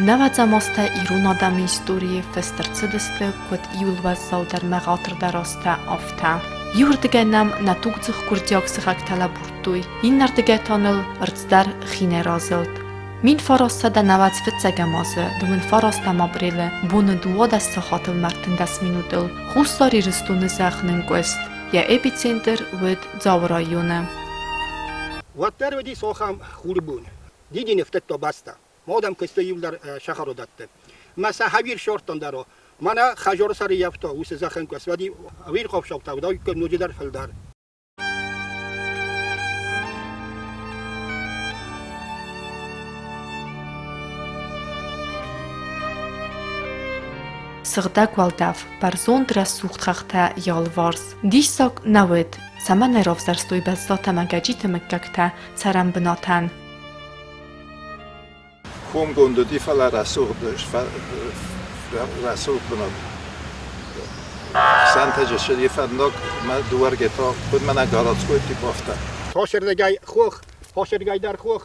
Նավածամոստը իրունադամի իստորիի ֆեստերցդստը կոտ իուլված սաուդար մեղատր դարաստա ավթա։ Յուրդգենամ նատուգձխ կուրդյակ սխակտալա բուրտույ, իննարտգետանլ ըրծդար խիներազլտ։ Մին ֆարոստա դա նավաց վծագամազը, դումն ֆարոստամ ապրելը, բունը դուոդա սխատլ մարտն 10 մինուտլ, խուստարի ռստունը զախնն կոստ, я эпицентр вид Заврайона. Вот первый сохам хурбун. Дидин в тетто баста. Модам кестоюлдар шахародатте. Маса хавир шортон даро. Мана хажор сари яфто ус захен кос. Вади авир хоп шокта. Дай ке нуджидар фелдар. Սղդակ վալդավ, բարզոն դրա սուղթախտա յալվարս, դիշսակ նավետ, սամաներով զարստույ բազդատա մագաջիտը մկկակտա ծարան բնատան։ Խում գոնդը դիվալա ռասուղ բնատ։ Սանթեջը շրիֆանդոք դուար գետա, բուդ մնա գարացկոյ տիպովտա։ Հոշերդագայ խող, հոշերգայդար խող,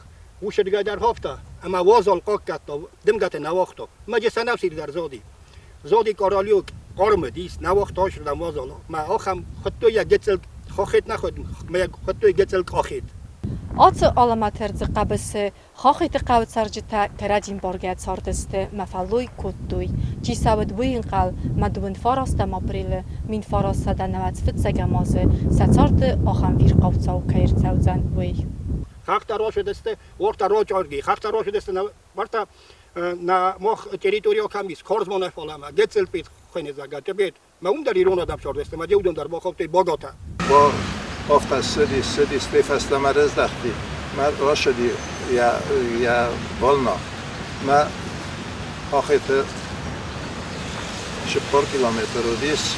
ուշերգայդար հովտա, ամա վոզոլ կոկկատո, դմգատ է նավողտո, մաջեսանավ սիր դար զոդի։ زودی کارالیو قرمه دیست نواخت هاشردم وازالو ما آخم خطوی گتل خاخت نخود ما خطوی گتل کاخت آت علامترز قبس خاخت قوت سرجتا کردیم بارگت ساردسته مفلوی کدوی چی سود وین قل مدون فاراست مابریل من فاراست دنوات فتزگمازه سچارت آخم ویر قوتساو کیر زوزن وی خاخت راش دسته وقت راش آرگی خاخت راش دسته وقت на мох территорию камис корзмона фолама гецел пит хойне загатебет ма ундар ирона дам шордесте ма деудон дар бохофте богота با افت سدی استفاست مرز دختی ما راشدی یا بالنا ما آخیت شپار کیلومتر رو دیس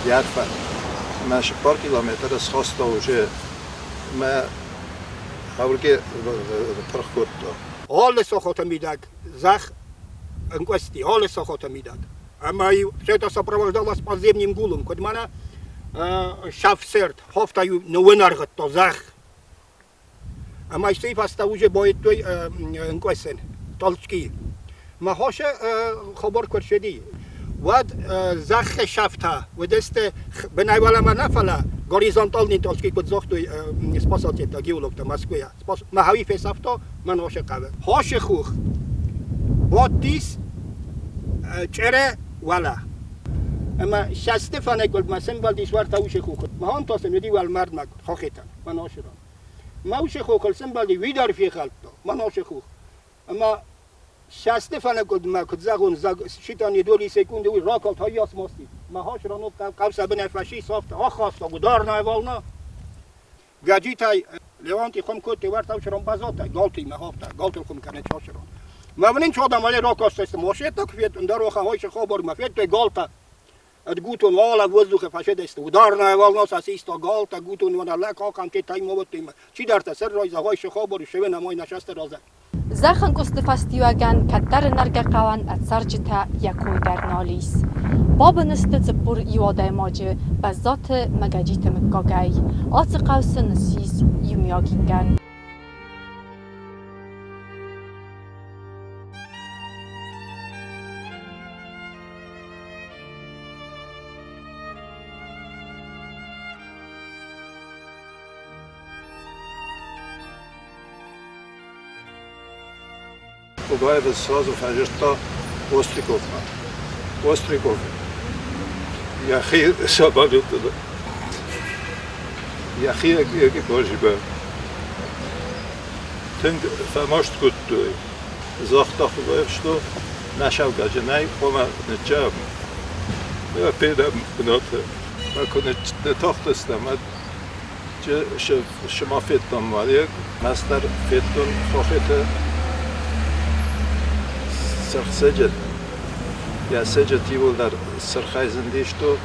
یارفت ما شپار کیلومتر از خواست اوجه ما خورگی پرخ کرد حال ساخت میداد زخ انقستی حال ساخت میداد اما все это сопровождалось подземным гулом код мана шафсерт хофтаю новенаргат то зах اما سی پستا уже باید توی انقسن толчки ما هاش خبر کرد شدی ود زخ شفتا و دست بنایوالا ما نفلا горизонтальный толчки код зах توی спасатель та геолог та Москве ما هاوی فسافتا من هاش قوه هاش خوخ با دیس چره ولا اما شسته فنه گلد ما سنبال دیس ور تاوش خوخ ما هان تاسن ودی وال مرد مکد خاخیتن من هاش را ما هاش خوخ سنبال دی ویدار فی خلط من هاش خوخ اما شسته فنه گلد ما کد زغون شیطانی دولی سکونده وی راکالت های یاس ماستی ما هاش را نو قوسه بنه فشی صافت آخواستا و دار نایوالنا گجی تای لیوانتی خم کتی ور تاوش رام بازاتا گالتی ما هافتا گالتی خم کنه چاشران ما ونین چادم ولی راکاست است ماشیت تکفیت اندر و خواهش خبر ما فیت توی گالتا اد گوتون والا وزدوخ فشد است و دار نایوال ناس اسیستا گالتا گوتون ونا لک آکم تی تای موتیم چی در تسر رای زهایش خبر شوی نمای نشسته رازه زخن کست فستیوگن کدر نرگ قوان ات سرجتا یکوی در نالیس باب نست زبور یواده ماجه بزات مگجیت مکاگای آت قوس نسیس یومیاگینگن Пугай без сразу фажерта Остриков. Я хи шабалю туда. Я хи яки божиба. Тен фамашт куттой. Захта худоев что нашал гаджинай хома нечам. Я педам бнота. ما کنه نتاختستم چه شما فیتون ولی مستر فیتون خواهد سرخ سجد یا سجدی ول در سرخای زندیش تو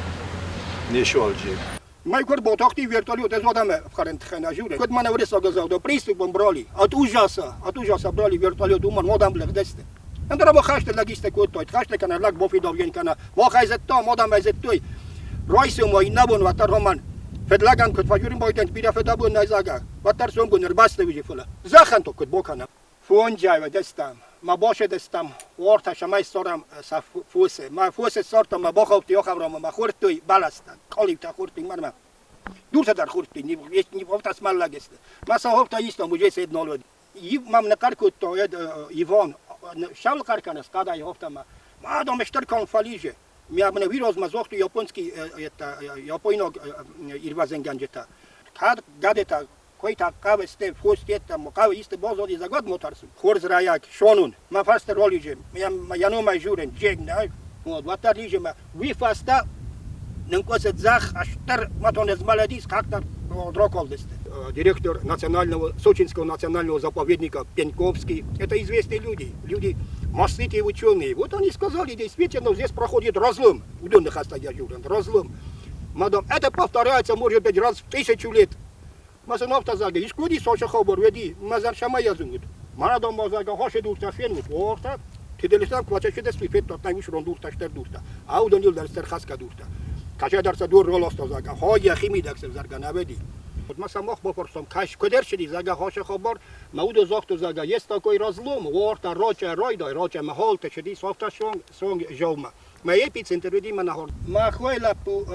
نشوالجی ما کرد با تاختی ورتالیوت از آدم خرند خنجوره کد من ورس آگزاو دو پریستوپم برالی اتوجاسا برالی ورتالیوت اومن مادام بلغ دسته اندرا با خشت لگیست کد توی خشت کنه لگ بافی داوین کنه با خیزت تا مادام ازت توی رئیس ما نبون و تر همان فدلگان کد فجوریم باید بیره فدابون نزاگا و تر سوم گنر بسته ویجی فلا زخن تو کد بکنم فون جای و دستم ما باشه دستم وارتش ما استارم فوسه ما فوسه سارتم ما باخوت یا خبرم ما خورد توی بالستن کالی تا خورد من دور تا در خورد نی نی وقت اسمال لگست ما سه تا ایستم بوجه سید نالود مم نکر کود تو ایوان شال کارکن است کادا یافت ما دام اشترکان فالیجه میابنه ویروز ما زوخت یاپونسکی یاپونو ایروازنگنجتا کاد گادتا کوی تا کاو است فوستیت مقاو است بازودی زگاد موتارس خورز رایک شونون ما فاست رولیجه ما یانو ما جورن جگ نه و واتر لیجه ما وی فاستا ننкосет зах аштар матон из молодец как-то дроколдест. Директор Сочинского национального заповедника Пеньковский. Это известные люди маститые ученые. Вот они сказали, действительно, здесь проходит разлом. У донных остается разлом. Мадам, это повторяется, может быть, раз в 1000 лет. Масанов тазага, искуди соша хобор веди, мазар шама язунут. Марадом мазага хоше дурта фенут. Орта, тиделистан квачеше дес фет таймиш рондурта штер дурта. Аудонил дерстер хаска дурта. کجا درس دور رول است زاگه های خیمی دکس زرگه نبودی. خود ما سماخ بپرسم کاش کدر شدی زاگه هاش خبر مود زاخت زاگه یست کوی رازلوم وارت راچه رایدای راچه محال تشدی سافت سونگ جوما ما یپیت انتردی من نهار ما خویلا پو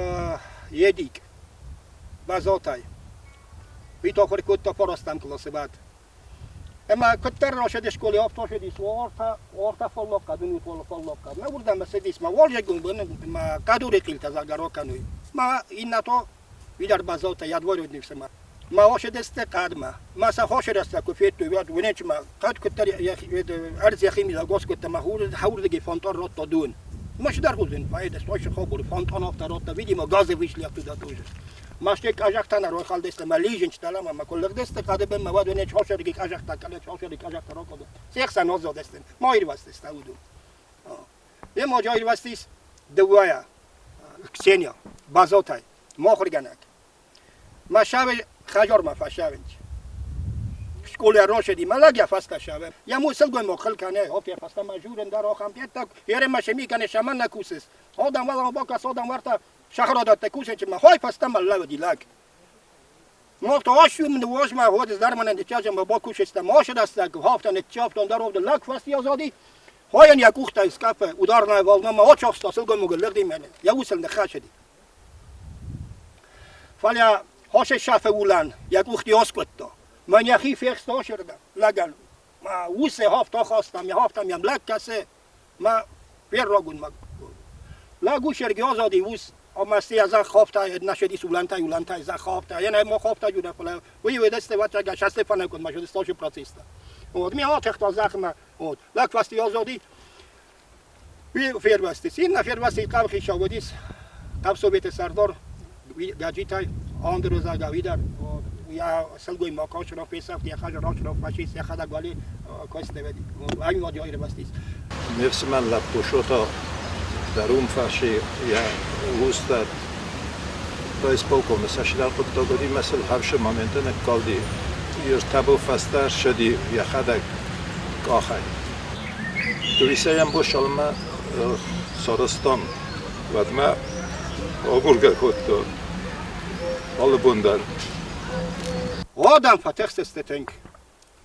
یدیک بازاتای ویت آخر کد تا پرستم کلاس بعد اما کتر راشد شکلی آفتا شدی وارتا فلوب کدونی فلوب کد ما بردم مسدیس ما والج گم ما کدوری کیل تزاگرو کنوی ما این نتو ویدار بازاتا یادوار ودیم سما ما واش دست قدما ما سخوش راستا کوفیت تو یاد ونچ ما قد کتر ارز یخیمی لاگوس کت ما هور دگی فانتار رات تا دون ماش در گوزن فایده استوش خبر فانتان آفتا رات تا ویدیم گاز ویش لیافتو داتوج ماشتك أجاكتنا روح خالدست ما ليجن شتلا ما كل دست قاعد بين مواد ونيش هاشر ديك أجاكتا كله هاشر ديك أجاكتا راكده سيخ نوزو دستن ما يروستس تاودو يا ما جاي يروستس دوايا كسينيا بازوتاي ما خرجناك ما شاوي خجر ما فشاوينج شكول روشدي ما لاقي فاستا شاوي يا مو سلقوا ما خل كانه هو في فاستا ماجورن دارو خام بيتك يري ما شمي كان شمان نكوسس هذا والله باكا صودا مرتا شهر داد تکوشن چه ما های فستم الله ودی لاگ ما تو آشوم نواش ما هود از درمان اندیچه ما با کوشستم ما شد است که هفتن چافتن در اون لاگ فستی آزادی های یا کوخت اسکاف ودار نه وال ما آچاست اصل گم مگلر دی منه یا وصل نخاشدی فالیا هاش شاف ولان یا کوختی اسکت من یا خی فیکس داشرد لاگل ما وسه هفت خواستم یا هفتم یا لاگ کسه ما پیر راگون ما لاگو شرگی آزادی وس اما سی از خوابتا نشدی سولانتا از خوابتا یعنی ما خوابتا جوره فلا وی دست وقت اگه شسته فنه کن ماجد استاش پروتستا و می ها تخت زخم و لک واستی آزادی وی فیر واستی سین نفیر واستی قبل خیشاودیس قبل سوویت سردار گاجیتای آندرو زاگاویدر یا سلگوی ماکاش را پیسافت یا خاج راش را فاشیست یا خدا گالی کاسته ودی و همین ما جایی واستی نفس من لپوشوتا درون فاشي يا وستر رايس بوكو مساش دار قد تقولي مثل هفش مامنتن قالدي يرتبو فستر شدي يا خدك آخر دویسه هم باش ما سارستان و ما آبورگر خود دار حال بندر آدم فتخت است تنگ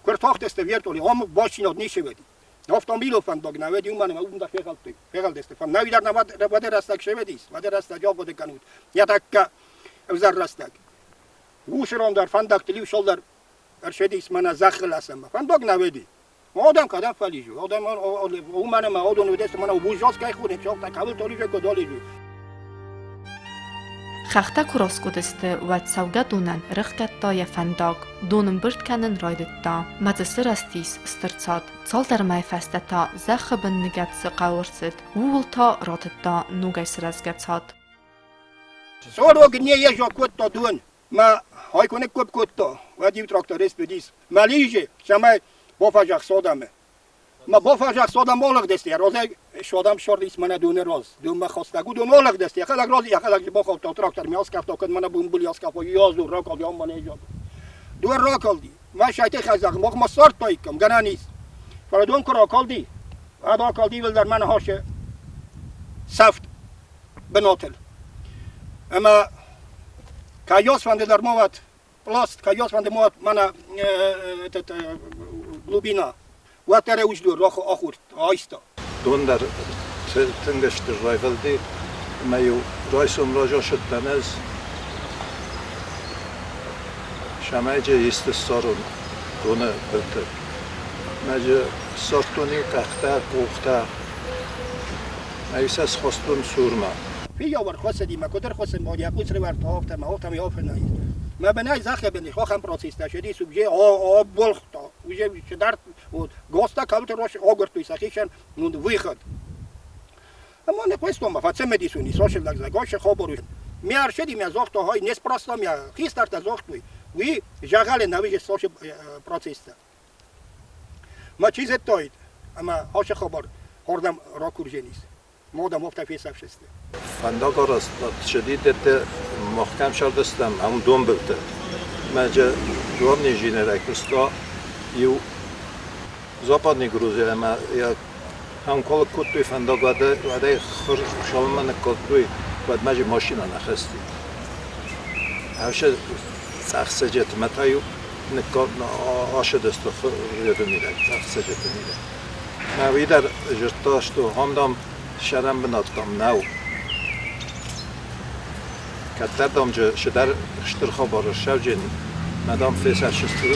کرتاخت است ویرتولی هم باشی ناد نیشه بدی автомобиль фан догнаведи умане ма унда фегал десте фан навидар на воде растак шеведис воде раста жоб воде канут я так взар растак ушрон дар фан дактили шолдар аршедис мана захласам фан догнаведи одам кадам фалижу одам умане ма одон десте мана бужос кай хуне чок так кабл толиже годолижу خخته کوراسکودسته و تسوگه دونن رخکتا یا فنداگ دونن برد کنن رایدتا مدسر استیس استرساد سال در مای فستتا زخ بن نگت سقاورسد وولتا راتتا نوگای سرزگتساد سورو گنیه یه جا کود تا دون ما های کنه کود تا و دیو تراکتوریست بدیس ملیجه شما بافجاق سادمه ما بافجاق سادم بالغ دستی روزه شادم شوردیس من دونه روز دون ما خواستگو دون بالغ دستی خلاق روزی خلاق باخو تا تراکتور میاس کفتا کد من بومبولی اس کفو یاز دو راکال یا من ایجاد دو راکال دی ما شایته خزاق ما سارت تایکم گنانیس فرادون کراکال دی ادا کال دی ول در من هاش سفت بناتل اما کایاس فند در موات پلاست کایاس فند موات من لوبینا واتره وش دور راخ آخور آیستا دون در تنگشت رایفلدی میو رایسوم راجع شد تنز شمایجه ایست سارون دونه بلته مجه سارتونی کخته کوخته میساس خواستون سورما فيا ورخص دي ما كدر خص ما دي اقول سري ورت هافت ما هافت ما ناي ما بناي زخه بني خو خم بروسيس تشدي سوبجي او بولختا وجه شدارت و غوستا كابت روش اوغرتو ساكيشن نون ويخد اما نه questo ma facciamo medicini social lag zagosh khoboru mi arshedi mi azokto hoy nes prosto mi khistart azokto wi jagale navige social procesta ma chizetoid ama hosh khobor hordam rakurjenis مودم افتا فی سفشسته فندق راست شدید ده محکم شدستم همون دوم بلده مجه دوم نیجینه رکستا یو زاپادنی گروزی اما یا هم کل کتوی فندق وده خور شالمان کتوی باید مجه ماشینا نخستی هوشه اخسجت متایو نکار آشدست یادو میره اخسجت میره نوی در جرتاشت و همدام شرم بناتم ناو کتر دام جه شدر اشتر خبر شوجین مدام فیسر شستر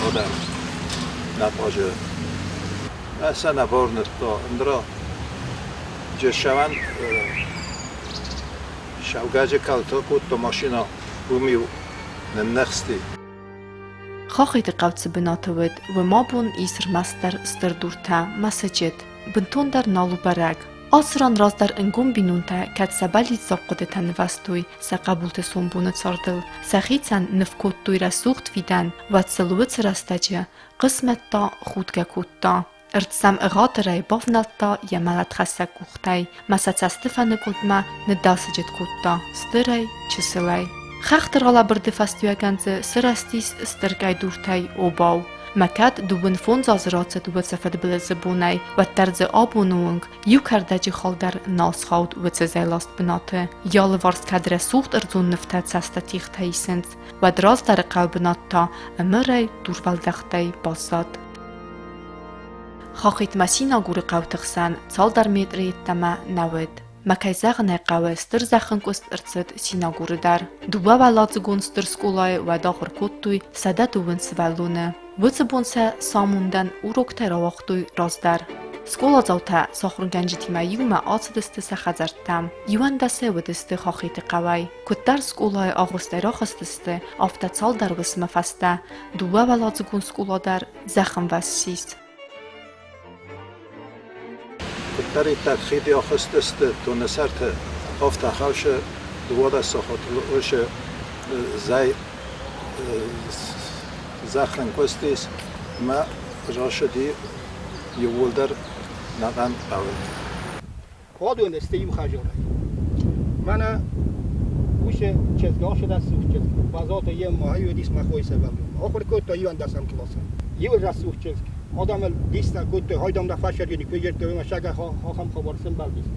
آدم نباجه اصلا نبار نتا اندرا جه شوان شوگاج کالتا کود تو ماشینا بومیو ننخستی خاخيت قوتس بناتود وما بون إسر مستر ستردورتا مسجد بنتون در نالو برگ آسران راز در انگوم بینونتا کد سبالی زاقوده تنوستوی سقبولت سنبونه چاردل سخیتن نفکوتوی رسوخت ویدن و تسلوت رستجه قسمت تا خودگه کود ارتسم اغاد رای بافنالتا یمالت خسک گوختای مساچ استفانه کلدما نداسجت کود سترای چسلای خختر غلا برده فستویا گنزه سرستیس استرگای دورتای اوباو مکد دوبن فون زازرات دوبت سفد بلزبونای و ترز آبونونگ یو کردجی خال در ناس خود و زیلاست بناته یال وارس کدر سوخت ارزون نفته سسته تیخت هیسند و دراز در قلب بناتا امره دوربال دختای بازاد خاقیت مسینا گوری قوتخسن سال در میدری تما نود مکای زغنه قوه ستر زخن کست ارتسد سیناگوری در دوبا ولازگون ستر سکولای و داخر کتوی سده دوون سوالونه وڅ بونسه ساموندن اوروکتر وقتوی رازدار سکولا زوتا ساخرون گنجتی ما یوم آسدست سخزرتم یوان دسته و دسته خاخیت قوی کتر سکولای آغوسته را خستسته آفتت سال در وسم فسته دوبا ولازگون سکولا در زخم وسیست کتری تدخیدی آخستسته تو نسرت آفته خوش دوباره ساخت روش زی زخم کستیس ما راشدی یول در نقم باور کادون استیم خجاره من وش چزگاه شده سوخ چزگ بازات یه ماهی و دیس مخوی سبب آخر کد تا یوان دستم کلاسه یه را سوخ چزگ آدم دیست کد هایدام دا فشر یعنی که جرت و شگه خواهم خبر سنبال دیست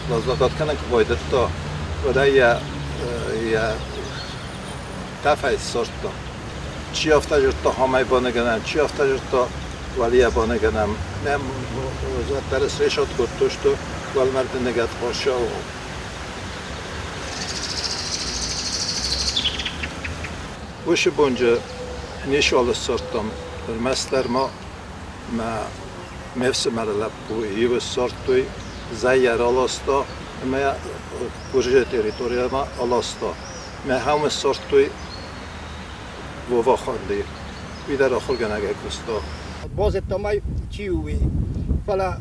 لازم کنه که باید تا ودای یا تفاعل سرت چی افته جرت تا همه بانگنم چی افته جرت تا ولی بانگنم من وزارت درس ریشات کردوش تو ولی مرد نگات خوشا و وش بونجا نیشال سرتم مستر ما مفس مرلب بوی و سرتوی زایر آلاستا ما کجا تریتوریا ما آلاستا ما هم سرتوی و خواندی بیدار آخر گناگه کستا بازت تامای چیوی فلا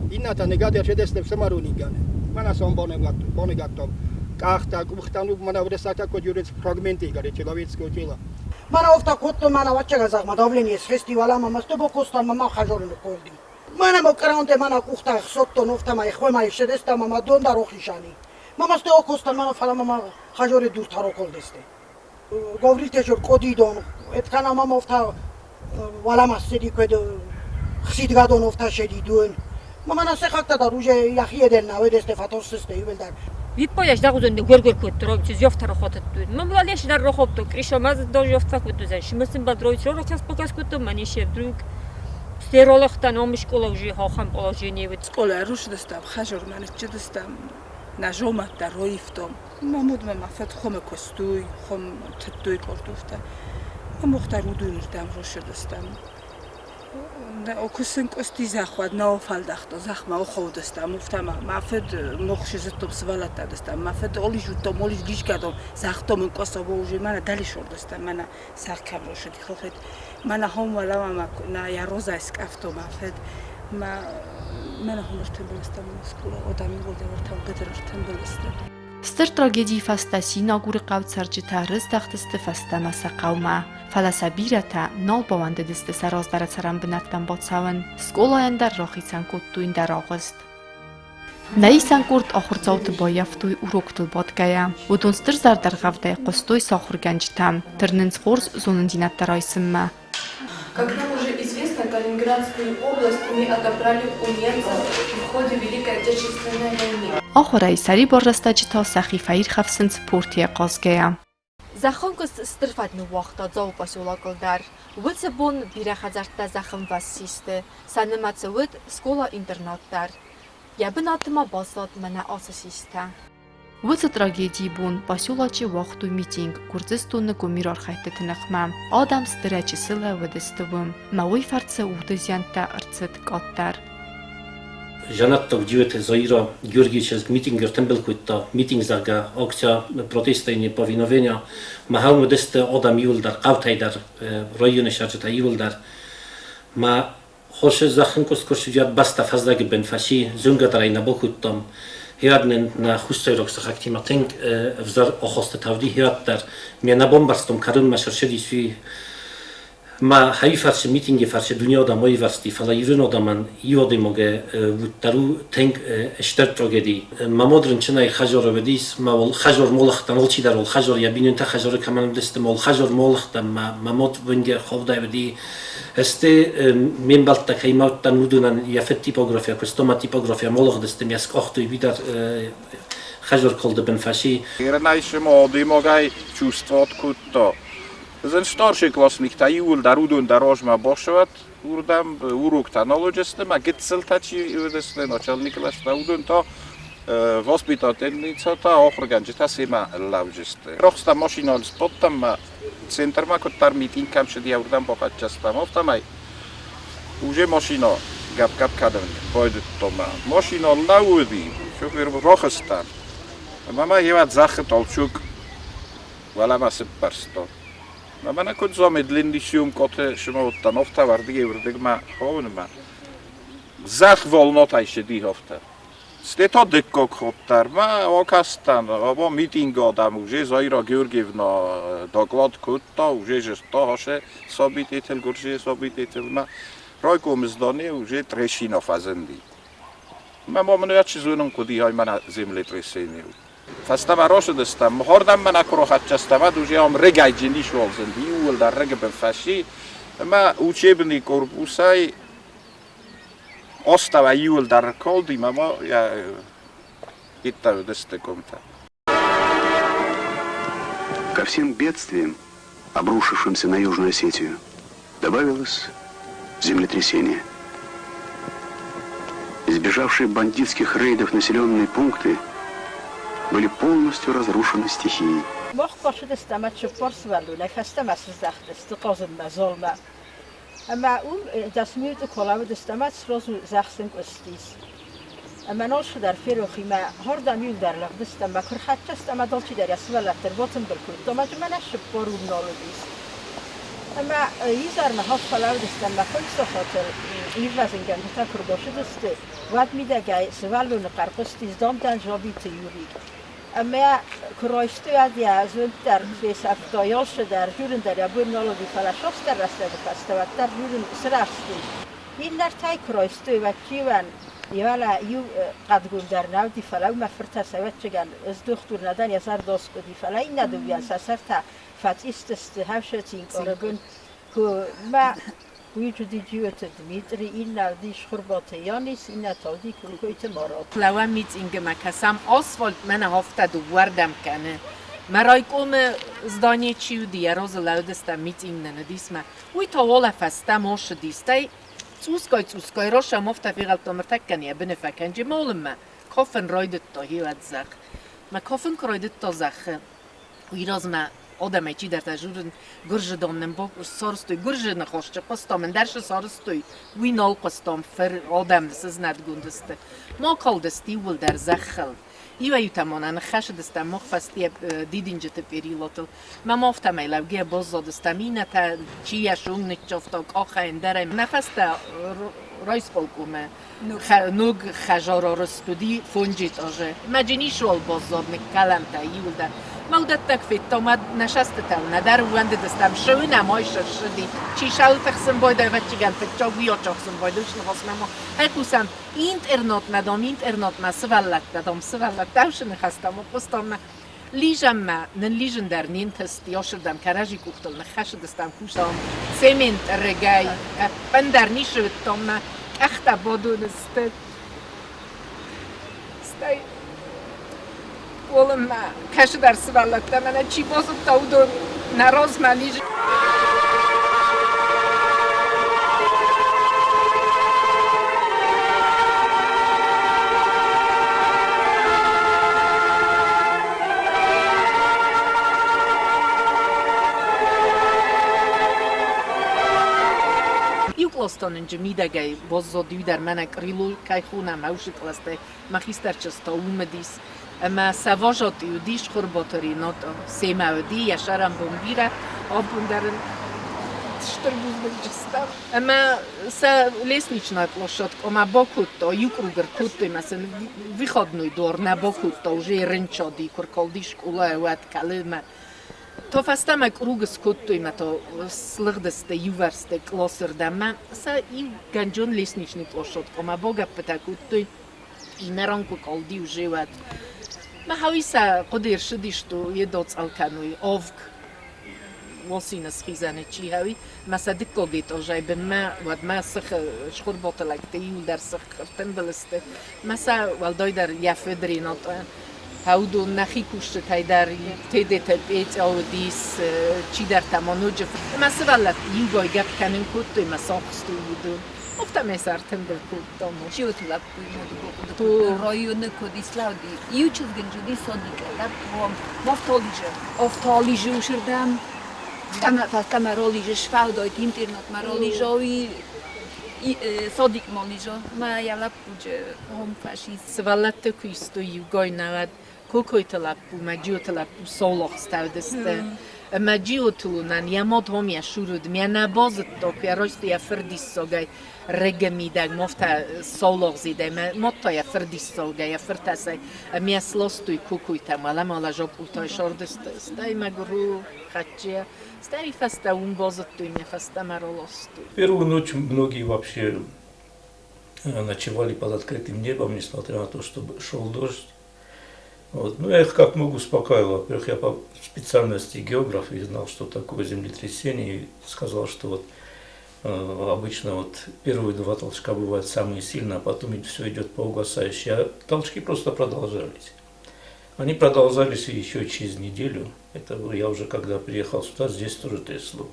ایناتا نگاه شده است سمارونی گانه من اسام بانگاتم کاختا گفتم من اول ساعت کجوری فراگمنتی گری چلاویت کوچیلا من افتا کت من وچه گذار مداولنی فستیوالا ما مست بکوستان ما خجالت کردیم من مکرانت من کوختا سوتون افتا ما خوی ما شده است ما دون در روخیشانی ما مست کوستان من فلا ما خجالت دور تارو کردسته گوری تجور کدی دون اتکنا ما افتا ولا مستدی کد خسیدگاه دون افتا شدیدون ما من سه خاطر در روز یخی دل نوید استفادهش است ایول در Відпояж дагузонде горгор кот чи зёфтара хотат дуд. Мам валеш дар рохопто кришамаз до жёфта кот дузан. Шимасин бадроич ро кас покас кот манишев друг. Стеролахтан омишкола уже хахам положение вид. სკოლა რო შედესტამ ხაჟორ მანეთ შედესტამ ნაჟომათ და როიფტომ მამუდმა მაფათ ხომ ეკოსტუი ხომ თდუი კორტუფთა მოხტარ უდუნრდამ რო შედესტამ და ოქუსენ კოსტი ზახვად ნაოფალდახტო ზახმა ოხოვდესტამ უფთამა მაფეთ მოხშეზეთობს ვალატადესტამ მაფეთ ოლიჟუტომ ოლიჟ გიშკადო ზახტომ კოსოვო უჟე მანა დალიშორდესტამ მანა სახქამ რო შედი ხოხეთ მანა ჰომვალა მამა ნა იაროზა სკაფტო მაფეთ Mənə հումրթեմբելստամ սկուլա օդամի որդեվարթավ գդրթեմբելստը Ստր տրագեդի ֆաստասի նագուրի կավցարջիթա ռստախտստը ֆաստամասա կավմա Ֆալասաբիրաթա նալ բավանդը դստը սարազդարացարան բնատտան բոցավն Սկոլայան դար ռոխիցան կոտտույն դար աղստ Նայիսան կուրտ ախորցավտը բայավտույ ուրոկտլ բոտկայա Ոտոն ստր զարդար ғավդայ қոստույ սախուր գանջտամ Թրնենց խորս զոննդինատտարայսմմա Как нам уже известно, Калининградскую область мы отобрали у немцев в ходе Великой Отечественной войны. Ախորայի սարի բորրաստաջիթա սախիֆայիր խավսնց պորտի է կազգեя Захомкос стрфатну вахта зау поселоколдар. Вицебон бирахазарта захымвассисты. Санемацевит школа-интернаттар. Ябынатыма басат мана асасиста. Վծը տրագեդի բուն պասյուլաչի վախտու միտինգ կուրձստունը կոմիր արխայտը նխմա Ադամ ստրաչի սլը վդստվում մավույ ֆարցը ուդեզյանտա արցըտ կատտար Жанатта в 9 Заира Георгиевич митинг тембелкуйта митинг зага акция протеста и неповиновения махал модесте Адам Юлдар Кавтайдар районе шарчата Юлдар ма хоше захын коскошият баста фаздаги бенфаши зунгадарай набокуттам Hieradnen na хустойроксах актиматинг взар охосте тавди хираддар мена бомбарстом карун машаршедисви ма хайфарше митинги фарше дуния адамой варсти фала юрен адаман иоди моге вуттару тенг штертогеди мамодрын чынай хажор ведис мавол хажор молахтан олчидар ол хажор ябинен та хажор каман дестем ол хажор молахтан мамот венге ховдай веди Este membalta kaimauttan nudunan jafet typografia, quest'oma tipografia molog destem jask ochtu i vidar хажор kolde ben fashi. Раньше моды могай чувствовать кутто. Зен старший классник та юл дарудун дорожма бошват, урдам урок таnologiste, ма гитселтачи юдесте начальник лаш таудун то воспитательница та охорганжита сема лавжисте. Рохста машинал споттам центр ма коттар митинг кам шди урдам бохатчастам автомай. Уже машина гап каден пойдет тома. Машина лауди, шофер рохстан. Мама еват захт толчук вала мас парсто. Мама на кот замедлен дишум коте шма установта варди урдегма ховнма. Зах волнотай шди хофта. Стето декок хоттар ма окастан або митинг адам уже Заира Георгиевна доклад кутта уже же стоше собитител гуржи собитител ма ройком здание уже трешинов азенди. Ма момент чизунун куди хай мана землетрясение. Фастама рошедестам хордам мана крохатчастама уже ам регайджини шолзенди ул дар регбен фаши ма учебный корпусай Остава юл дар колди, мама, я иттаю десте комта. Ко всем бедствиям, обрушившимся на Южную Осетию, добавилось землетрясение. Избежавшие бандитских рейдов населенные пункты были полностью разрушены стихией. Ama das müde kolave das damals so Sachen kostis. Ama nosh dar feroxi ma horda mül dar lag das ma kurhatchast ama dolchi dar yasvala ter bottom berkut. Toma jmana shporu nolodis. Ama izar ma hafala das ma khulso hotel ivazin gan ta kurdosh das wat mi da gay svallo na qarqostis dom dan jobit yuri. Ama kroishtu adia zuntar fes aftoyosh dar jurun dar yabun nolodi falashos dar rastad fastavat dar jurun srasti. Innar tay kroishtu vachivan Yala yu qadgun dar navdi falaw ma firta sawatchigan az doktor nadan yazar dosk di falay nadu yan sasarta fatistest havshatin oragun ko ma وجودی جوت دمیتری این نودی شخربات یانیس این نتادی کلکویت مارا. لوا میتینگ مکسم آسفالت من هفته دوردم کنه. مرای کم زدانی چیو دیه روز لودستم میتینگ ندیسم. وی تا والا فسته ماش دیسته Цускай, роша мофта фиралто мертаккан я бенефакан джемолма. Кофен ройдет то хиладзах. Ма кофен кройдет то зах. Уирозма odame ci dar ta żuryn górży domnem bo sorstuj górży na choszcze postomen darsze sorstuj winol postom fer odam se znat gundeste mo koldesti wul dar zachal iwa yutamona na khashe desta mo khfasti didinje te perilotel ma mofta me lavge bozo desta mina ta ci ja shumne chofto kocha endere na fasta roispolkume nug khajoro studi funjit oje imagine shol bozo me kalamta yulda موضة تكفيت توما نشست تاونا دار وانده دستم شوينا مايشر شدي چي شاو تخسن بايدا وچيگل فتچا ويا چخسن بايدا وش نخواست ماما هكوسم اینترنت ما سوالت دوش نخستم و پستم لیجم ما نلیجن در نین تست یاشردم کراجی کوختل نخش دستم کوشتم سمنت رگای بندر نیشوت توم اختا بادون است Oğlum kaşı dersi vallatta bana çi bozuk tavdu naroz malic. Юклостонен джемидагай бозо дюдар мана крилу кай хуна маушикласте магистерчеста умедис اما سواجات یودیش خورباتری نات سیماودی یشارم بمبیره آبوندرن تشتر بوز بجستم اما سا لسنیچنا площадка اما باکوت تا یوکروگر کوتی مثلا ویخادنوی دور نه باکوت تا وجه رنچادی کرکالدیش کلاه واد کلمه تا فستم کروگس کوتی ما تا سلغدسته یوورسته کلاسردم سا ای گنجون لسنیچنی площадка اما باگا پتا کوتی اینرانکو کالدی وجه واد ما هاویسا قدر شدیش تو یه دوت الکنوی آفگ واسینس خیزانه چی هاوی مثلا دکو گیت آجای به ما سخ شخور باطلک تیول در سخ کرتن بلسته مثلا والدای در یفدری ناتوان هاودو نخی کشته تای در تیده تبیت او دیس چی در تمانو جف مثلا والد یوگای گپ کنن کتوی مثلا خستو بودو Ofta me sartem del kultomo. Чего ты лап то районы Кодиславди. Ючус генжуди содика лап офтолиже ушердам. Там ролиже швалдойт интернет маролижови соdik молижо. Ма я лап пуже хом фашист. Свалате куисто югой навад kokojte lapu, mađiote lapu soloh stavdeste. Mađiotulunan, ja mod homja šurud, mja na bozet tok, ja rojstu ja frdisogaj, regemidag, mofta soloh zidaj, moto ja frdisogaj, ja frtasaj, mja slostuj kukujtam, ala mola žopu toj šordeste, staj magru, hačija, staj fasta бозету, mja fasta marolostu. Первую ночь многие вообще ночевали под открытым небом, несмотря на то, что шел дождь. Вот. Ну, я их как могу успокаивал. Во-первых, я по специальности географ и знал, что такое землетрясение, и сказал, что вот обычно вот первые два толчка бывают самые сильные, а потом все идет по угасающей. А толчки просто продолжались. Они продолжались еще через неделю. Это я уже когда приехал сюда, здесь тоже трясло.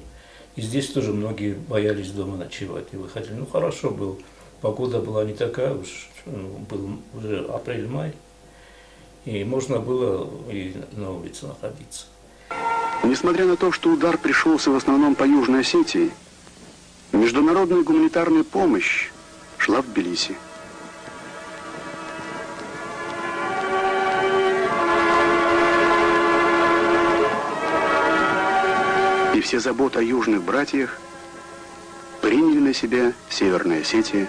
И здесь тоже многие боялись дома ночевать и выходили. Ну, хорошо было. Погода была не такая уж, был уже апрель-май. И можно было и на улице находиться. Несмотря на то, что удар пришелся в основном по Южной Осетии, международная гуманитарная помощь шла в Тбилиси. И все заботы о южных братьях приняли на себя Северная Осетия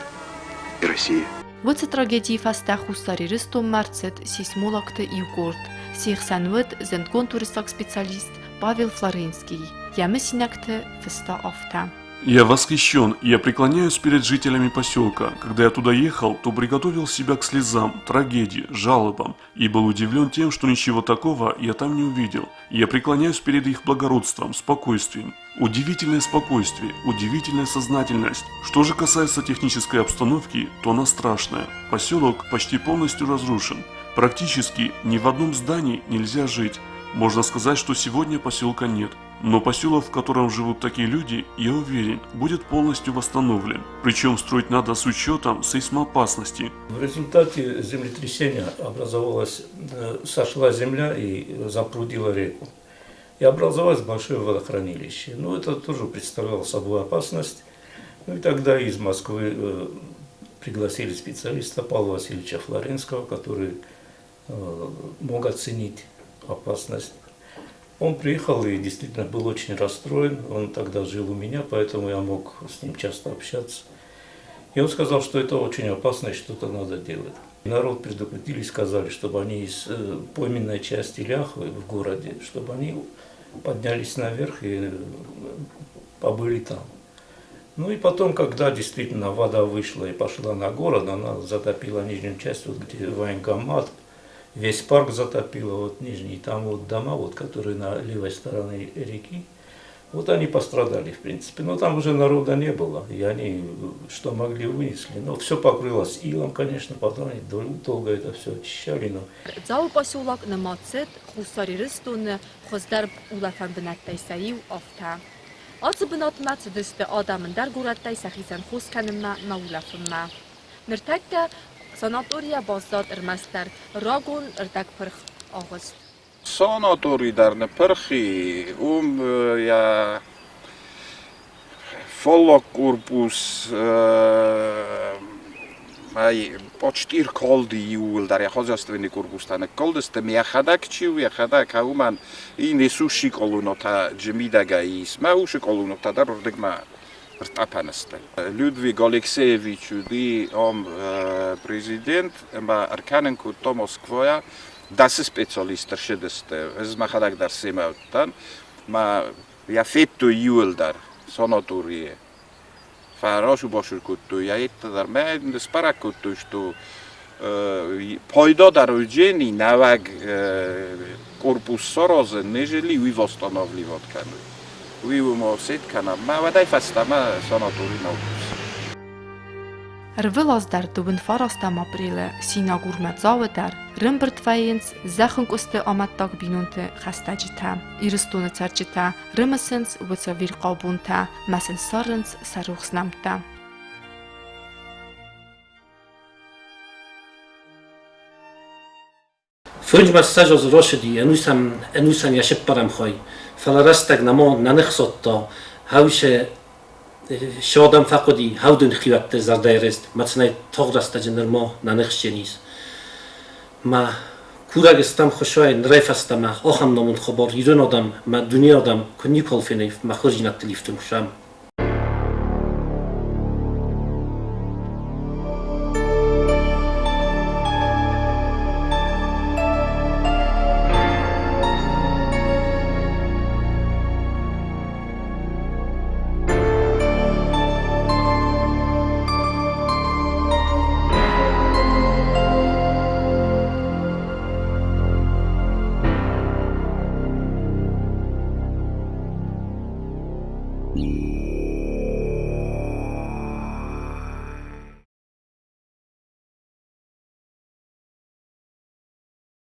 и Россия. Вăță tragedii fasta хустариристом марцет сейсмологте Югорд, сихсанвăт зентгонтуристак специалист Павел Флоренский. Ямесинакте феста афта. Я восхищен, я преклоняюсь перед жителями поселка. Когда я туда ехал, то приготовил себя к слезам, трагедии, жалобам и был удивлен тем, что ничего такого я там не увидел. Я преклоняюсь перед их благородством, спокойствием. Удивительное спокойствие, удивительная сознательность. Что же касается технической обстановки, то она страшная. Поселок почти полностью разрушен. Практически ни в одном здании нельзя жить. Можно сказать, что сегодня поселка нет. Но поселок, в котором живут такие люди, я уверен, будет полностью восстановлен. Причем строить надо с учетом сейсмоопасности. В результате землетрясения сошла земля и запрудила реку. И образовалось большое водохранилище. Ну, это тоже представляло собой опасность. Ну и тогда из Москвы пригласили специалиста Павла Васильевича Флоренского, который мог оценить опасность. Он приехал и действительно был очень расстроен. Он тогда жил у меня, поэтому я мог с ним часто общаться. И он сказал, что это очень опасно и что-то надо делать. Народ предупредили, сказали, чтобы они из пойменной части Ляхвы в городе, чтобы они поднялись наверх и побыли там. Ну и потом, когда действительно вода вышла и пошла на город, она затопила нижнюю часть, вот где военкомат, весь парк затопило, вот нижний, там вот дома, вот, которые на левой стороне реки, вот они пострадали, в принципе. Но там уже народа не было, и они что могли вынесли. Но все покрылось илом, конечно, потом они долго это все очищали. Но... Зал поселок на Мацет, Хусари Ристуны, Хоздерб Улафан Бенаттайсаив, Афта. Ацыбынат Мацедисты адамын Даргураттай Сахисан Хусканымна Наулафымма. Ныртакка санатория баздад Ирмастар, Рагун Иртак Пырх Агыз. Санаторий дар Пырхи, я фоллок корпус, почти колди юл дар я хозяйственный корпус тане колдесте я хадак хауман и несуши колунота джемидага ис ма уши колунота дар ордегма ртапанесте Людвиг Алексеевич ди президент ма арканенку то Москвоя das специалист шедесте ez ма хадак дар семаутан ма я фетто юл дар санаторие Фарошу бошур кутту, я это дар мен спара кутту, что пайда дар уджени наваг корпус сорозы нежели уй восстановливать кану. Уй умосит кана, ма вадай фастама санаторий наукус. Рвилаз дар дубн фарастам апреле сина гурмет заведер Римберт Вайенс захунг усте аматтаг бинунте хастаджита Иристуне царчита Римесенс вца вирқабунта масен саренс сарухснамта Фунж массаж از راشدی انوسم یا شپارم خواهی فلارستگ نما ننخصد هاوش شادم فقدی هاودن خیوت زردایرست مثلا تغرست جنر ما ننخشینیز ما کورگستم خوشای نریفستم آخام نمون خبر ایران آدم ما دنیا آدم کنی کلفینیف ما خرجینت تلیفتم شام